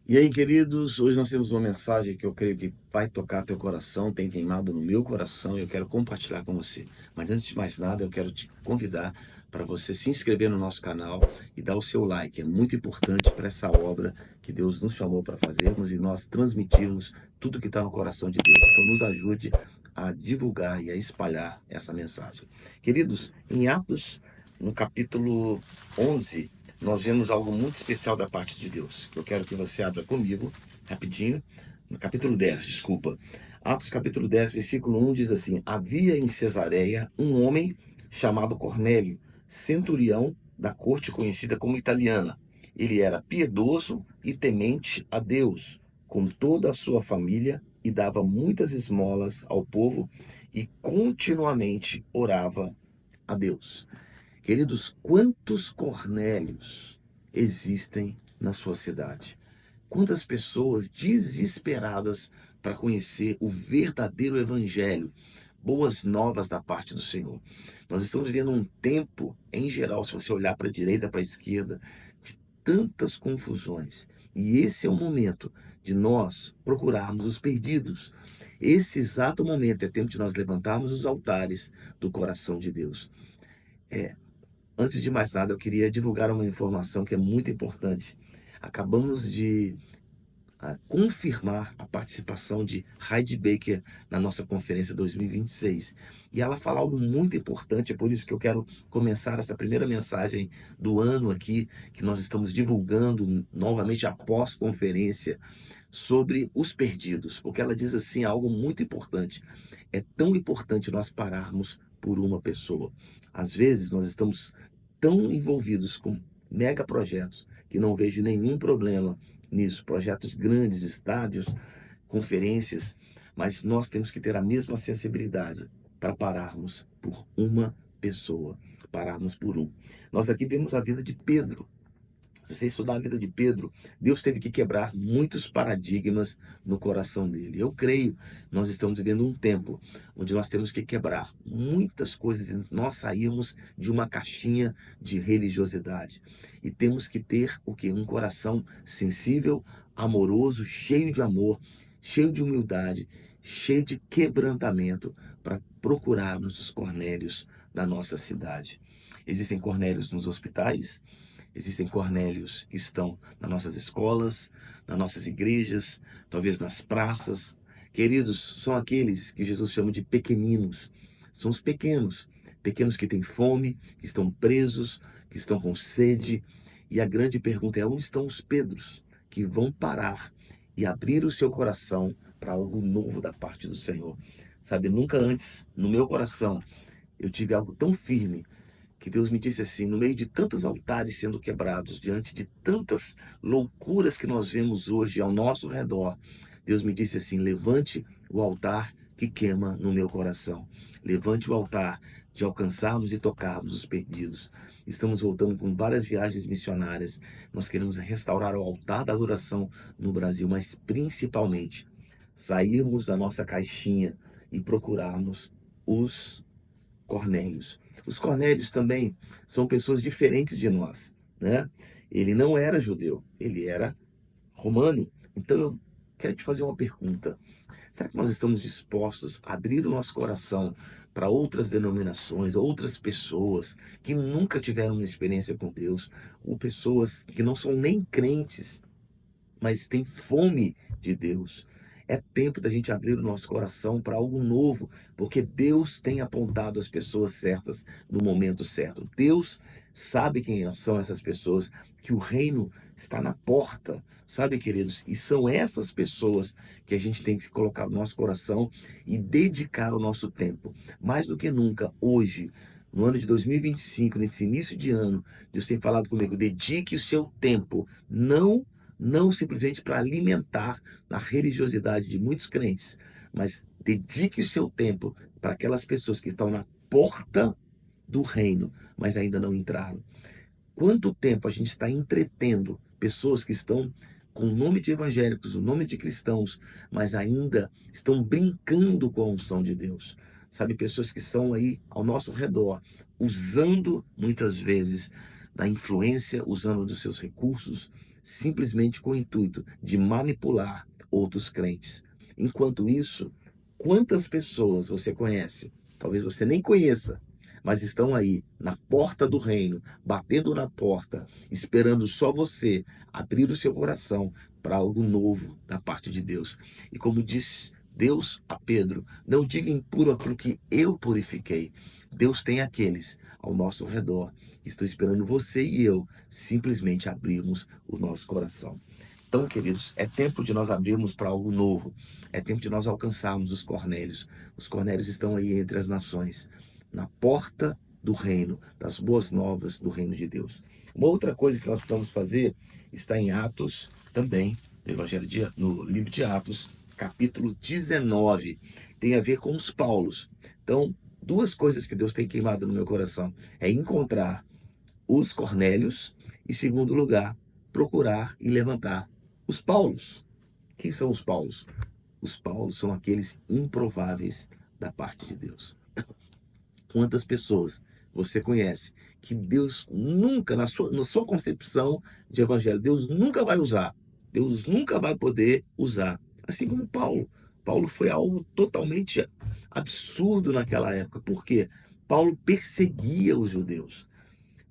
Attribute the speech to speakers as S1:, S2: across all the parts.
S1: E aí, queridos, hoje nós temos uma mensagem que eu creio que vai tocar teu coração, tem queimado no meu coração e eu quero compartilhar com você. Mas antes de mais nada, eu quero te convidar para você se inscrever no nosso canal e dar o seu like. É muito importante para essa obra que Deus nos chamou para fazermos e nós transmitirmos tudo que está no coração de Deus. Então, nos ajude a divulgar e a espalhar essa mensagem. Queridos, em Atos, no capítulo 11, nós vemos algo muito especial da parte de Deus. Eu quero que você abra comigo, rapidinho, no capítulo 10, desculpa. Atos capítulo 10, versículo 1 diz assim: Havia em Cesareia um homem chamado Cornélio, centurião da corte conhecida como italiana. Ele era piedoso e temente a Deus, com toda a sua família, e dava muitas esmolas ao povo e continuamente orava a Deus. Queridos, quantos Cornélios existem na sua cidade? Quantas pessoas desesperadas para conhecer o verdadeiro evangelho, boas novas da parte do Senhor. Nós estamos vivendo um tempo, em geral, se você olhar para a direita, para a esquerda, de tantas confusões. E esse é o momento de nós procurarmos os perdidos. Esse exato momento é tempo de nós levantarmos os altares do coração de Deus. É, Antes de mais nada, eu queria divulgar uma informação que é muito importante. Acabamos de confirmar a participação de Heidi Baker na nossa conferência 2026. E ela fala algo muito importante, é por isso que eu quero começar essa primeira mensagem do ano aqui, que nós estamos divulgando novamente após conferência, sobre os perdidos. Porque ela diz assim, algo muito importante. É tão importante nós pararmos por uma pessoa. Às vezes nós estamos tão envolvidos com mega projetos que não vejo nenhum problema nisso, projetos grandes, estádios, conferências, mas nós temos que ter a mesma sensibilidade para pararmos por uma pessoa, pararmos por um. Nós aqui vemos a vida de Pedro. Se você estudar a vida de Pedro, Deus teve que quebrar muitos paradigmas no coração dele. Eu creio, nós estamos vivendo um tempo onde nós temos que quebrar muitas coisas e nós sairmos de uma caixinha de religiosidade. E temos que ter o que? Um coração sensível, amoroso, cheio de amor, cheio de humildade, cheio de quebrantamento para procurarmos os Cornélios da nossa cidade. Existem Cornélios nos hospitais, existem Cornélios que estão nas nossas escolas, nas nossas igrejas, talvez nas praças. Queridos, são aqueles que Jesus chama de pequeninos. São os pequenos, pequenos que têm fome, que estão presos, que estão com sede. E a grande pergunta é: onde estão os Pedros que vão parar e abrir o seu coração para algo novo da parte do Senhor? Sabe, nunca antes no meu coração eu tive algo tão firme que Deus me disse assim, no meio de tantos altares sendo quebrados, diante de tantas loucuras que nós vemos hoje ao nosso redor, Deus me disse assim: levante o altar que queima no meu coração. Levante o altar de alcançarmos e tocarmos os perdidos. Estamos voltando com várias viagens missionárias. Nós queremos restaurar o altar da adoração no Brasil, mas principalmente sairmos da nossa caixinha e procurarmos os Cornélios. Os Cornélios também são pessoas diferentes de nós, né? Ele não era judeu, ele era romano. Então eu quero te fazer uma pergunta. Será que nós estamos dispostos a abrir o nosso coração para outras denominações, outras pessoas que nunca tiveram uma experiência com Deus, ou pessoas que não são nem crentes, mas tem fome de Deus? É tempo da gente abrir o nosso coração para algo novo, porque Deus tem apontado as pessoas certas no momento certo. Deus sabe quem são essas pessoas, que o reino está na porta, sabe, queridos? E são essas pessoas que a gente tem que colocar no nosso coração e dedicar o nosso tempo. Mais do que nunca, hoje, no ano de 2025, nesse início de ano, Deus tem falado comigo: dedique o seu tempo, não simplesmente para alimentar a religiosidade de muitos crentes, mas dedique o seu tempo para aquelas pessoas que estão na porta do reino, mas ainda não entraram. Quanto tempo a gente está entretendo pessoas que estão com o nome de evangélicos, o nome de cristãos, mas ainda estão brincando com a unção de Deus? Sabe, pessoas que estão aí ao nosso redor, usando muitas vezes da influência, usando dos seus recursos, simplesmente com o intuito de manipular outros crentes. Enquanto isso, quantas pessoas você conhece? Talvez você nem conheça, mas estão aí na porta do reino, batendo na porta, esperando só você abrir o seu coração para algo novo da parte de Deus. E como disse Deus a Pedro, não diga impuro aquilo que eu purifiquei. Deus tem aqueles ao nosso redor que estão esperando você e eu simplesmente abrirmos o nosso coração. Então, queridos, é tempo de nós abrirmos para algo novo. É tempo de nós alcançarmos os Cornélios. Os Cornélios estão aí entre as nações, na porta do reino, das boas novas do reino de Deus. Uma outra coisa que nós precisamos fazer está em Atos também, no livro de Atos, capítulo 19. Tem a ver com os Paulos. Então, duas coisas que Deus tem queimado no meu coração é encontrar os Cornélios e, segundo lugar, procurar e levantar os Paulos. Quem são os Paulos? Os Paulos são aqueles improváveis da parte de Deus. Quantas pessoas você conhece que Deus nunca, na sua concepção de evangelho, Deus nunca vai usar, Deus nunca vai poder usar. Assim como Paulo. Paulo foi algo totalmente absurdo naquela época. Por quê? Paulo perseguia os judeus.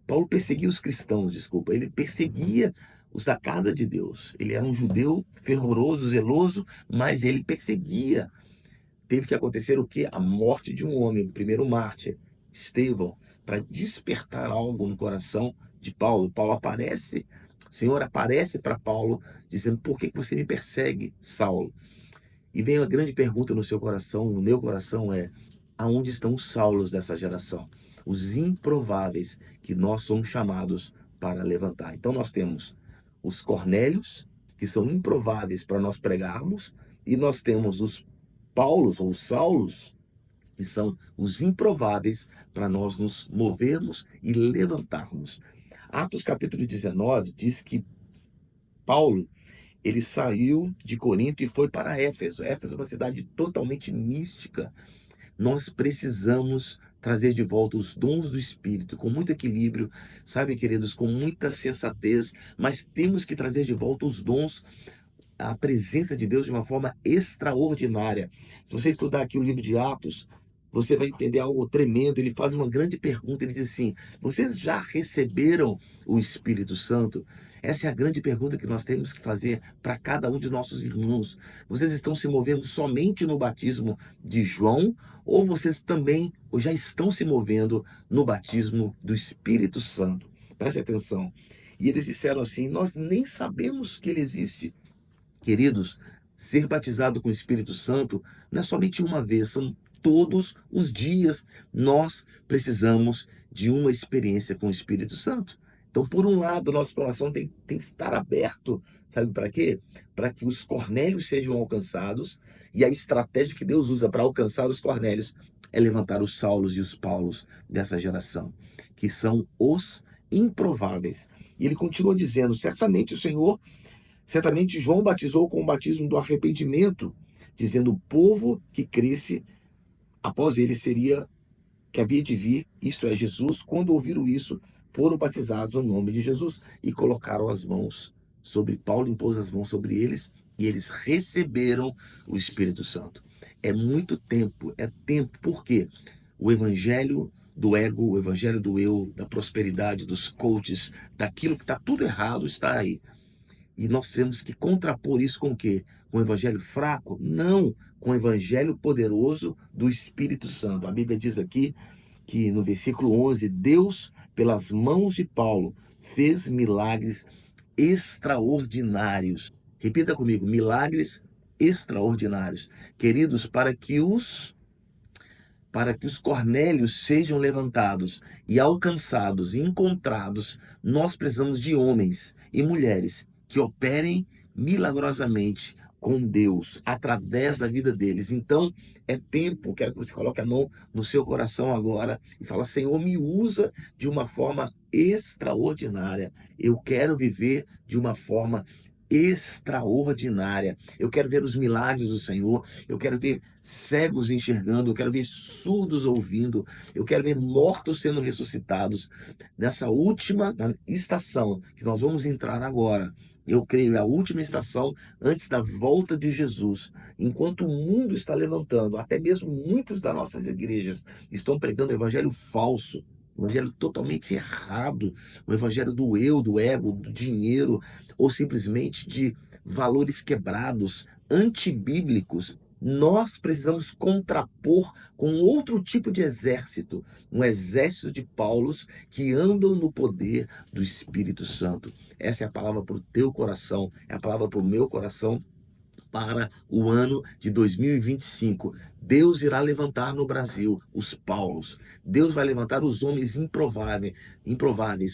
S1: Paulo perseguia os cristãos, desculpa. Ele perseguia os da casa de Deus. Ele era um judeu fervoroso, zeloso, mas ele perseguia. Teve que acontecer o quê? A morte de um homem, o primeiro mártir, Estevão, para despertar algo no coração de Paulo. Paulo aparece, o Senhor aparece para Paulo, dizendo: por que você me persegue, Saulo? E vem a grande pergunta no seu coração, no meu coração, é: aonde estão os Saulos dessa geração? Os improváveis que nós somos chamados para levantar. Então nós temos os Cornélios, que são improváveis para nós pregarmos, e nós temos os Paulos ou os Saulos, que são os improváveis para nós nos movermos e levantarmos. Atos capítulo 19 diz que Paulo, ele saiu de Corinto e foi para Éfeso. Éfeso é uma cidade totalmente mística. Nós precisamos trazer de volta os dons do Espírito com muito equilíbrio, sabe, queridos, com muita sensatez, mas temos que trazer de volta os dons, a presença de Deus de uma forma extraordinária. Se você estudar aqui o livro de Atos, você vai entender algo tremendo. Ele faz uma grande pergunta, ele diz assim: vocês já receberam o Espírito Santo? Essa é a grande pergunta que nós temos que fazer para cada um de nossos irmãos. Vocês estão se movendo somente no batismo de João, ou vocês também ou já estão se movendo no batismo do Espírito Santo? Preste atenção. E eles disseram assim: nós nem sabemos que ele existe. Queridos, ser batizado com o Espírito Santo não é somente uma vez, são todos os dias. Nós precisamos de uma experiência com o Espírito Santo. Então, por um lado, nosso coração tem que estar aberto, sabe para quê? Para que os Cornélios sejam alcançados, e a estratégia que Deus usa para alcançar os Cornélios é levantar os Saulos e os Paulos dessa geração, que são os improváveis. E ele continua dizendo: certamente João batizou com o batismo do arrependimento, dizendo: o povo que cresce após ele seria que havia de vir, isto é, Jesus. Quando ouviram isso, foram batizados no nome de Jesus e colocaram as mãos sobre Paulo, impôs as mãos sobre eles e eles receberam o Espírito Santo. É muito tempo, é tempo, porque o evangelho do ego, o evangelho do eu, da prosperidade, dos coaches, daquilo que está tudo errado, está aí. E nós temos que contrapor isso com o quê? Com o evangelho fraco? Não, com o evangelho poderoso do Espírito Santo. A Bíblia diz aqui que no versículo 11, Deus, pelas mãos de Paulo, fez milagres extraordinários. Repita comigo: milagres extraordinários. Queridos, para que os Cornélios sejam levantados e alcançados e encontrados, nós precisamos de homens e mulheres que operem milagrosamente com Deus através da vida deles. Então, é tempo, quero que você coloque a mão no seu coração agora e fala: Senhor, me usa de uma forma extraordinária. Eu quero viver de uma forma extraordinária. Eu quero ver os milagres do Senhor. Eu quero ver cegos enxergando. Eu quero ver surdos ouvindo. Eu quero ver mortos sendo ressuscitados. Nessa última estação que nós vamos entrar agora, Eu creio, é a última estação antes da volta de Jesus. Enquanto o mundo está levantando, até mesmo muitas das nossas igrejas estão pregando o evangelho falso, o evangelho totalmente errado, o evangelho do eu, do ego, do dinheiro, ou simplesmente de valores quebrados, antibíblicos. Nós precisamos contrapor com outro tipo de exército, um exército de Paulos que andam no poder do Espírito Santo. Essa é a palavra para o teu coração, é a palavra para o meu coração para o ano de 2025. Deus irá levantar no Brasil os Paulos. Deus vai levantar os homens improváveis,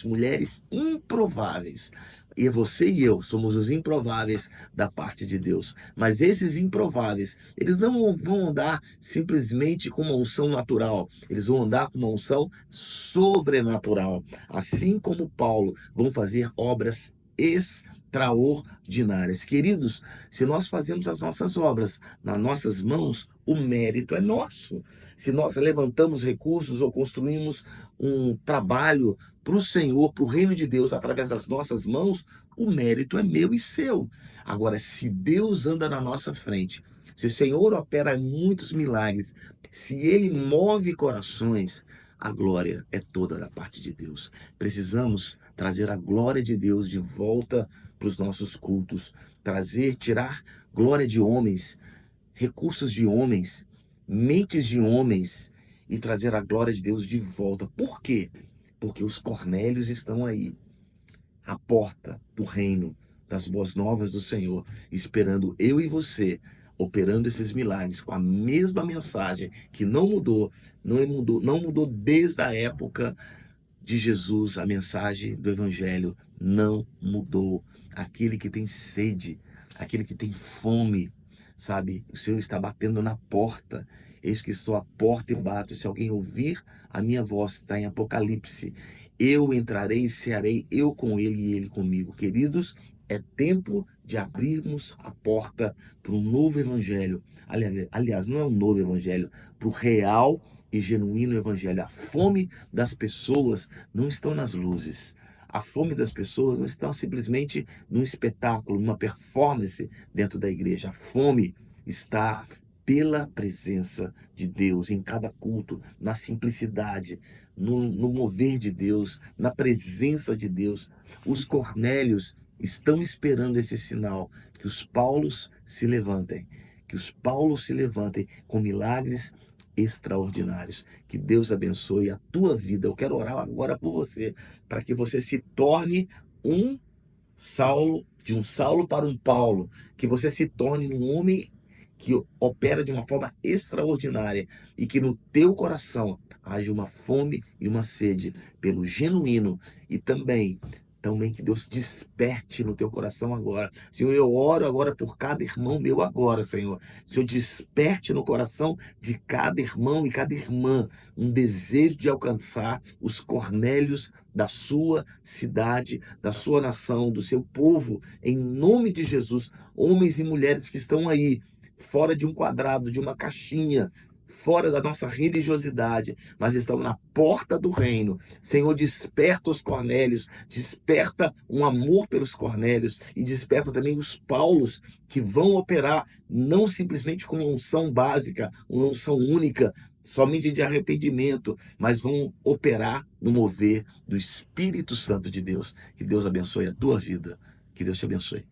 S1: mulheres improváveis. E você e eu somos os improváveis da parte de Deus. Mas esses improváveis, eles não vão andar simplesmente com uma unção natural. Eles vão andar com uma unção sobrenatural. Assim como Paulo, vão fazer obras extraordinárias. Queridos, se nós fazemos as nossas obras nas nossas mãos, o mérito é nosso. Se nós levantamos recursos ou construímos um trabalho para o Senhor, para o reino de Deus, através das nossas mãos, o mérito é meu e seu. Agora, se Deus anda na nossa frente, se o Senhor opera muitos milagres, se Ele move corações, a glória é toda da parte de Deus. Precisamos trazer a glória de Deus de volta para os nossos cultos, tirar glória de homens, recursos de homens, mentes de homens e trazer a glória de Deus de volta. Por quê? Porque os Cornélios estão aí, à porta do reino, das boas novas do Senhor, esperando eu e você, operando esses milagres com a mesma mensagem que não mudou desde a época de Jesus. A mensagem do Evangelho não mudou. Aquele que tem sede, aquele que tem fome, sabe? O Senhor está batendo na porta. Eis que estou à porta e bato. Se alguém ouvir a minha voz, está em Apocalipse. Eu entrarei e cearei, eu com ele e ele comigo. Queridos, é tempo de abrirmos a porta para um novo evangelho. Aliás, não é um novo evangelho, para o real e genuíno evangelho. A fome das pessoas não estão nas luzes. A fome das pessoas não está simplesmente num espetáculo, numa performance dentro da igreja. A fome está pela presença de Deus em cada culto, na simplicidade, no mover de Deus, na presença de Deus. Os Cornélios estão esperando esse sinal, que os Paulos se levantem, que os Paulos se levantem com milagres extraordinários. Que Deus abençoe a tua vida. Eu quero orar agora por você, para que você se torne um Saulo, de um Saulo para um Paulo, que você se torne um homem que opera de uma forma extraordinária e que no teu coração haja uma fome e uma sede pelo genuíno e também que Deus desperte no teu coração agora. Senhor, eu oro agora por cada irmão meu agora, Senhor. Senhor, desperte no coração de cada irmão e cada irmã um desejo de alcançar os Cornélios da sua cidade, da sua nação, do seu povo, em nome de Jesus. Homens e mulheres que estão aí, fora de um quadrado, de uma caixinha, fora da nossa religiosidade, mas estão na porta do reino. Senhor, desperta os Cornélios, desperta um amor pelos Cornélios e desperta também os Paulos que vão operar não simplesmente com uma unção básica, uma unção única, somente de arrependimento, mas vão operar no mover do Espírito Santo de Deus. Que Deus abençoe a tua vida. Que Deus te abençoe.